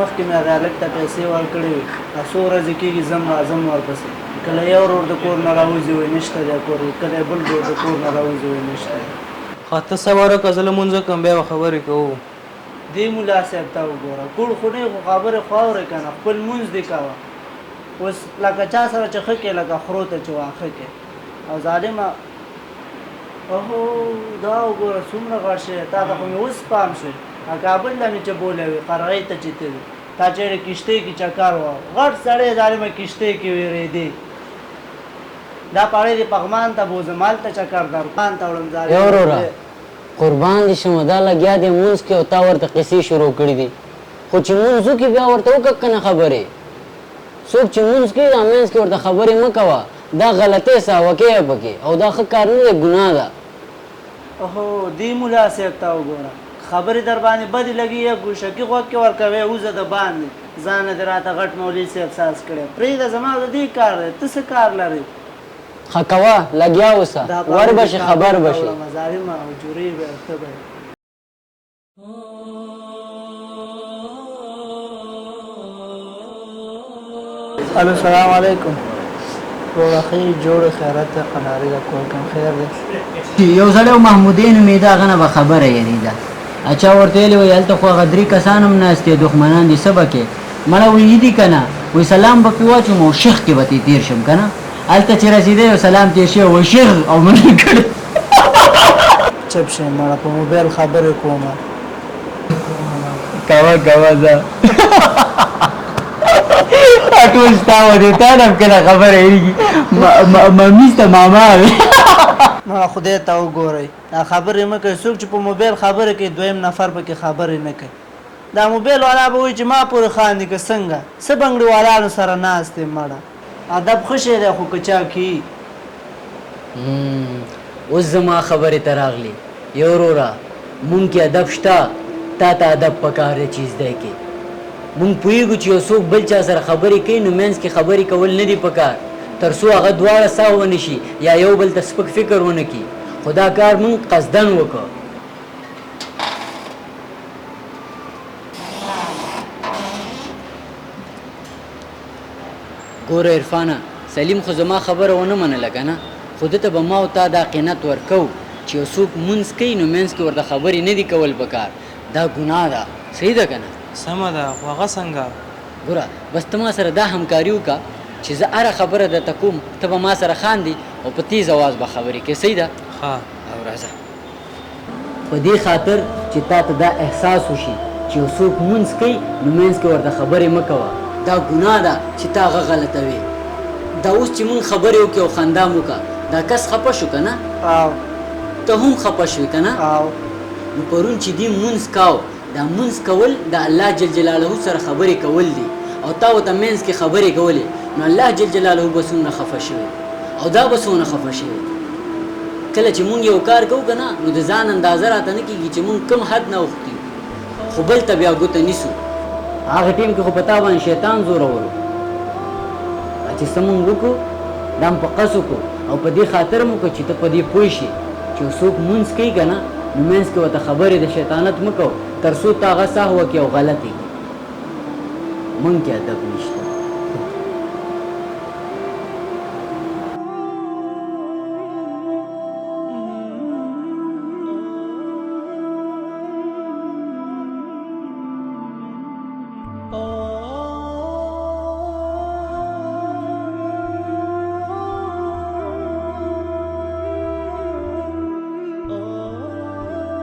مخکې مې هغې هلک ته پیسې ورکړې وي څو ورځې کېږي ځم ورپسې کله یو ورور د کور نه راوځي وایي نشته دی کور کله بل ورور د کور نه راوځي وایي نشته دی ښه ته صبر وکړه زه لمونځ وکړم بیا به خبرې کوو دې ملا صاحب ته وګوره کوړ خو نه خو خبرې خو اورې که نه خپل لمونځ دې کوه اوس لکه چا سره چې ښه کې لکه خرو ته چې واښه کې او ظالمه اوهو دا وګوره څومره غټ شی تا ته خو مې اوس پام شوی کابل ته مې چې بولی وي قرغۍ ته چې تللي تا چېرې کښتۍ کې چکر وه غټ سړی ظالمه کښتۍ کې وېرېدې دا پړی دې پغمان ته بوځم هلته چکر درخان ته وړم ظالم قربان دي شم دا لګیا دی مونځ کې او تا ورته قصې شروع کړي دي خو چې مونځ وکړي بیا ورته وکړه که نه خبرې څوک چې مونځ کوي دا منځ کې ورته خبرې مه کوه دا غلطۍ ساوکې یې پکې او دا ښه کار نه دی ګناه ده اوهو دې ملا صاحب ته وګوره خبرې در باندې بدې لګي یا ګوشکي غوږ کې ورکوې وزه د باندې ځانه دې راته غټ مولوي صاحب ساز کړی پرېږده زما د دې کار دی ته څه کار لرې ښه کوه لګیا اوسه ور به شي خبر به شي ظالمه او جورې به ته به الو السلام علیکم ټوله ښې جوړې خیرات ته قناري ده کور کوم خیر دی یو سړی محمودی نومېده هغه نه به خبره یېرېده اچا ورته ویلې وایي هلته خو هغه 3 کسان هم ناست دي دښمنان دي څه به کې مړه وایي دي که نه وایي سلام به پرې واچوم او شیخ کې به ترې تېر شم که نه هلته چې رسېدی یو سلام تېر شوی وایي شیخ او منع کړی چپ شئ مړه په موبایل خبرې کومه کوه ځه ټول ستا ودې تا نه هم کله خبره هېرېږي ممیز ته ماما وې مړه خدای ته وګورئ دا خبرې مه کوئ څوک چې په موبایل خبرې کوي دویم نفر پکې خبرې نه کوي دا موبایل والا به وایي چې ما پورې خاندي که څنګه څه بنګړي والانو سره ناست دی مړه ادب ښه شی دی خو که چا کي اوس زما خبرې ته راغلي یو وروره مونږ کې ادب شته تا ته ادب پکار دی چې زده کړې مونږ پوهېږو چې یو څوک بل چا سره خبرې کوي نو منځ کې خبرې کول نه دي پکار تر څو هغه دواړه ساه ونه شي یا یو بل ته سپک فکر ونه کړي خو دا کار مونږ قصدن وکړو ګوره عرفانه سلیم خو زما خبره ونه منله که نه خو ده ته به ما او تا دا قینت ورکو چې یو څوک مونځ کوي نو منځ کې ورته خبرې نه دي کول پکار دا ګناه ده صحیح ده که نه سمه ده خو هغه څنګه ګوره بس ته ما سره دا همکاري وکړه چې زه هره خبره درته کوم ته به ما سره خاندي او په تیز اواز به خبرې کوې صحیح ده ښه او راځه په دې خاطر چې تا ته دا احساس وشي چې یو څوک مونځ کوي نو منځ کې ورته خبرې مه کوه دا ګناه ده چې تا هغه غلطوې دا اوس چې مونږ خبرې وکړې او خندا مو وکړه دا کس خفه شو که نه ته هم خفه شوې که نه نو پرون چې دې مونځ کاو دا مونځ کول د الله جل جلاله سره خبرې کول دي او تا ورته منځ کې خبرې کولې نو الله جل جلاله به څومره خفه شوی او دا به څومره خفه شوی کله چې مونږ یو کار کوو که نه نو د ځان اندازه راته نه کېږي چې مونږ کم حد نه اوښتي خو بل ته بیا ګوته نیسو هغه ټیم کې خو په تا باندې شیطان زورولو چې څه مونږ وکړو دا هم په قص وکړو او په دې خاطر مو وکړو چې ته په دې پوه شي چې څوک مونځ کوي که نه نو منځ کې ورته خبرې د شیطانت مه کوو تر څو تا هغه سهوه کړي او غلطې کړي مونږ کې ادب نشته